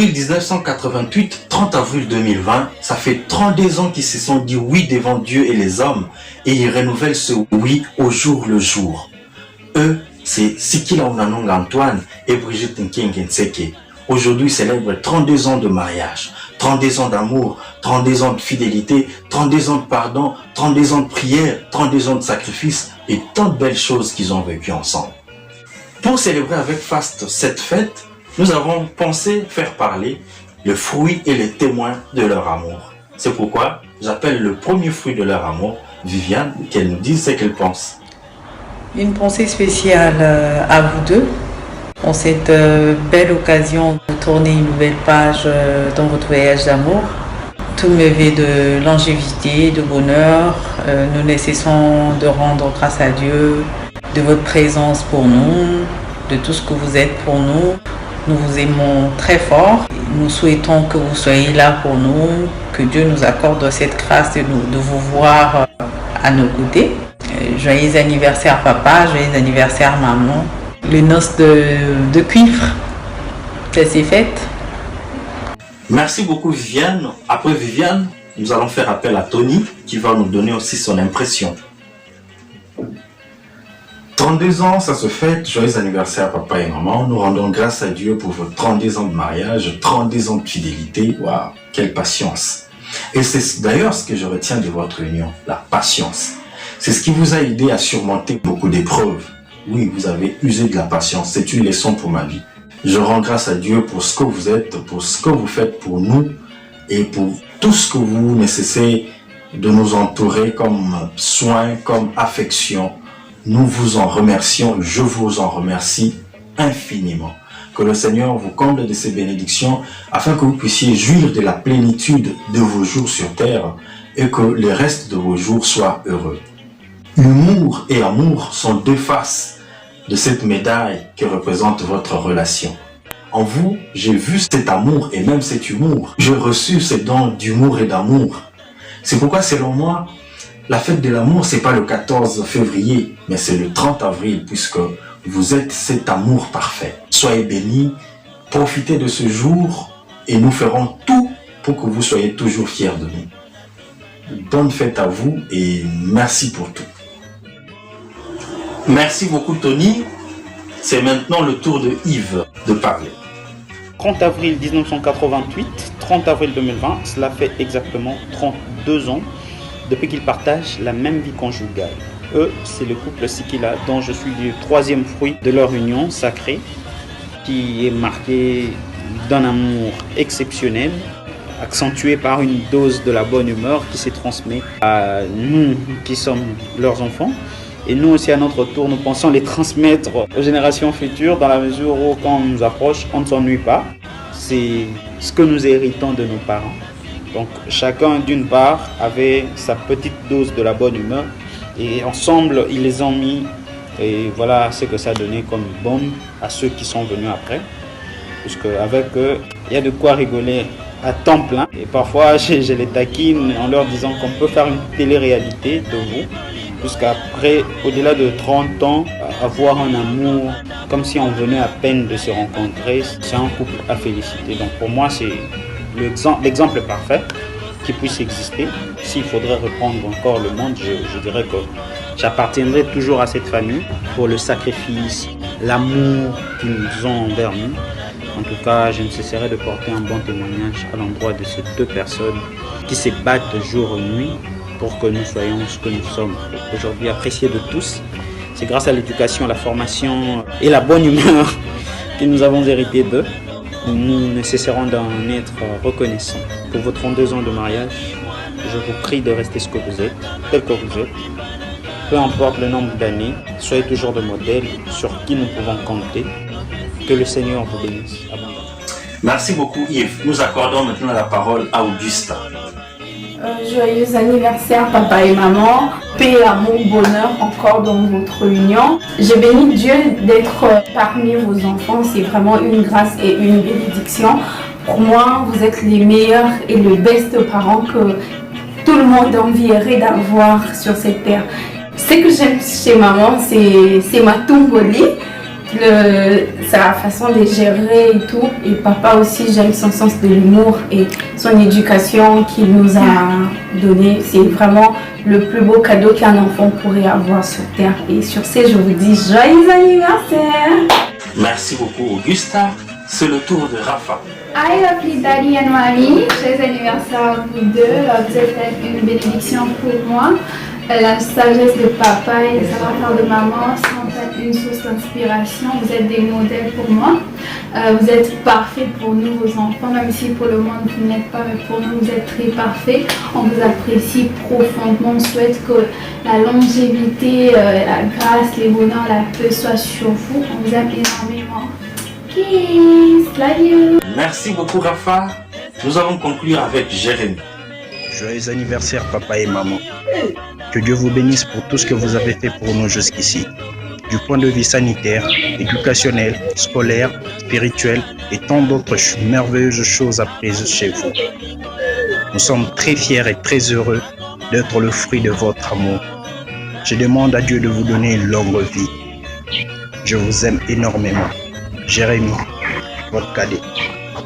avril 1988, 30 avril 2020, ça fait 32 ans qu'ils se sont dit oui devant Dieu et les hommes et ils renouvellent ce oui au jour le jour. Eux, c'est Sikila Unanong Antoine et Brigitte Nkengue Nseke. Aujourd'hui, ils célèbrent 32 ans de mariage, 32 ans d'amour, 32 ans de fidélité, 32 ans de pardon, 32 ans de prière, 32 ans de sacrifice et tant de belles choses qu'ils ont vécues ensemble. Pour célébrer avec faste cette fête, nous avons pensé faire parler le fruit et les témoins de leur amour. C'est pourquoi j'appelle le premier fruit de leur amour, Viviane, qu'elle nous dise ce qu'elle pense. Une pensée spéciale à vous deux pour cette belle occasion de tourner une nouvelle page dans votre voyage d'amour. Tous mes vœux de longévité, de bonheur, nous ne cessons de rendre grâce à Dieu de votre présence pour nous, de tout ce que vous êtes pour nous. Nous vous aimons très fort. Nous souhaitons que vous soyez là pour nous, que Dieu nous accorde cette grâce de vous voir à nos côtés. Joyeux anniversaire papa, joyeux anniversaire maman. Les noces de cuivre, ça s'est fait. Merci beaucoup Viviane. Après Viviane, nous allons faire appel à Tony qui va nous donner aussi son impression. 32 ans, ça se fête. Joyeux anniversaire papa et maman. Nous rendons grâce à Dieu pour vos 32 ans de mariage, 32 ans de fidélité. Waouh, quelle patience. Et c'est d'ailleurs ce que je retiens de votre union, la patience. C'est ce qui vous a aidé à surmonter beaucoup d'épreuves. Oui, vous avez usé de la patience. C'est une leçon pour ma vie. Je rends grâce à Dieu pour ce que vous êtes, pour ce que vous faites pour nous et pour tout ce que vous nécessitez de nous entourer comme soin, comme affection. Nous vous en remercions, je vous en remercie infiniment. Que le Seigneur vous comble de ses bénédictions afin que vous puissiez jouir de la plénitude de vos jours sur terre et que le reste de vos jours soient heureux. Humour et amour sont deux faces de cette médaille que représente votre relation. En vous, j'ai vu cet amour et même cet humour. J'ai reçu ces dons d'humour et d'amour. C'est pourquoi, selon moi, la fête de l'amour, c'est pas le 14 février, mais c'est le 30 avril, puisque vous êtes cet amour parfait. Soyez bénis, profitez de ce jour et nous ferons tout pour que vous soyez toujours fiers de nous. Bonne fête à vous et merci pour tout. Merci beaucoup Tony. C'est maintenant le tour de Yves de parler. 30 avril 1988, 30 avril 2020, cela fait exactement 32 ans depuis qu'ils partagent la même vie conjugale. Eux, c'est le couple Sikila dont je suis le troisième fruit de leur union sacrée qui est marqué d'un amour exceptionnel, accentué par une dose de la bonne humeur qui s'est transmise à nous qui sommes leurs enfants. Et nous aussi à notre tour, nous pensons les transmettre aux générations futures dans la mesure où quand on nous approche, on ne s'ennuie pas. C'est ce que nous héritons de nos parents. Donc chacun d'une part avait sa petite dose de la bonne humeur et ensemble ils les ont mis et voilà ce que ça a donné comme bombe à ceux qui sont venus après. Puisque avec eux, il y a de quoi rigoler à temps plein. Et parfois je les taquine en leur disant qu'on peut faire une télé-réalité de vous. Puisqu'après, au-delà de 30 ans, avoir un amour comme si on venait à peine de se rencontrer, c'est un couple à féliciter. Donc pour moi, c'est l'exemple parfait qui puisse exister. S'il faudrait reprendre encore le monde, je dirais que j'appartiendrai toujours à cette famille pour le sacrifice, l'amour qu'ils ont envers nous. En tout cas, je ne cesserai de porter un bon témoignage à l'endroit de ces deux personnes qui se battent jour et nuit pour que nous soyons ce que nous sommes aujourd'hui appréciés de tous. C'est grâce à l'éducation, la formation et la bonne humeur que nous avons hérité d'eux. Nous ne cesserons d'en être reconnaissants. Pour vos 32 ans de mariage, je vous prie de rester ce que vous êtes, tel que vous êtes. Peu importe le nombre d'années, soyez toujours de modèles sur qui nous pouvons compter. Que le Seigneur vous bénisse abondamment. Merci beaucoup Yves. Nous accordons maintenant la parole à Augusta. Joyeux anniversaire papa et maman, paix, amour, bonheur encore dans votre union. Je bénis Dieu d'être parmi vos enfants, c'est vraiment une grâce et une bénédiction. Pour moi, vous êtes les meilleurs et les best parents que tout le monde envierait d'avoir sur cette terre. Ce que j'aime chez maman, c'est ma tumboli. sa façon de gérer et tout. Et papa aussi, j'aime son sens de l'humour et son éducation qu'il nous a donné. C'est vraiment le plus beau cadeau qu'un enfant pourrait avoir sur Terre. Et sur ce, je vous dis joyeux anniversaire! Merci beaucoup, Augusta. C'est le tour de Rafa. Hi, lovely daddy and mommy. Joyeux anniversaire à vous deux. Vous êtes une bénédiction pour moi. La sagesse de papa et le savoir-faire de maman sont une source d'inspiration. Vous êtes des modèles pour moi. Vous êtes parfaits pour nous, vos enfants, même si pour le monde vous n'êtes pas, mais pour nous, vous êtes très parfaits. On vous apprécie profondément. On souhaite que la longévité, la grâce, les bonheurs, la paix soient sur vous. On vous aime énormément. Kiss, love you. Merci beaucoup, Rafa. Nous allons conclure avec Jérémy. Joyeux anniversaire, papa et maman. Que Dieu vous bénisse pour tout ce que vous avez fait pour nous jusqu'ici. Du point de vue sanitaire, éducationnel, scolaire, spirituel et tant d'autres merveilleuses choses apprises chez vous. Nous sommes très fiers et très heureux d'être le fruit de votre amour. Je demande à Dieu de vous donner une longue vie. Je vous aime énormément. Jérémy, votre cadet.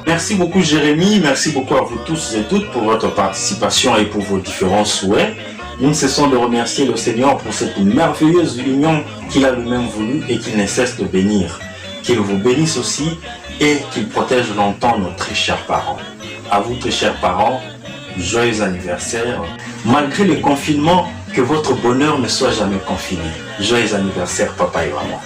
Merci beaucoup, Jérémy. Merci beaucoup à vous tous et toutes pour votre participation et pour vos différents souhaits. Nous ne cessons de remercier le Seigneur pour cette merveilleuse union qu'il a lui-même voulu et qu'il ne cesse de bénir. Qu'il vous bénisse aussi et qu'il protège longtemps nos très chers parents. À vous, très chers parents, joyeux anniversaire. Malgré le confinement, que votre bonheur ne soit jamais confiné. Joyeux anniversaire, papa et maman.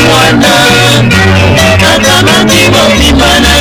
Mwana, kata mati mo pimana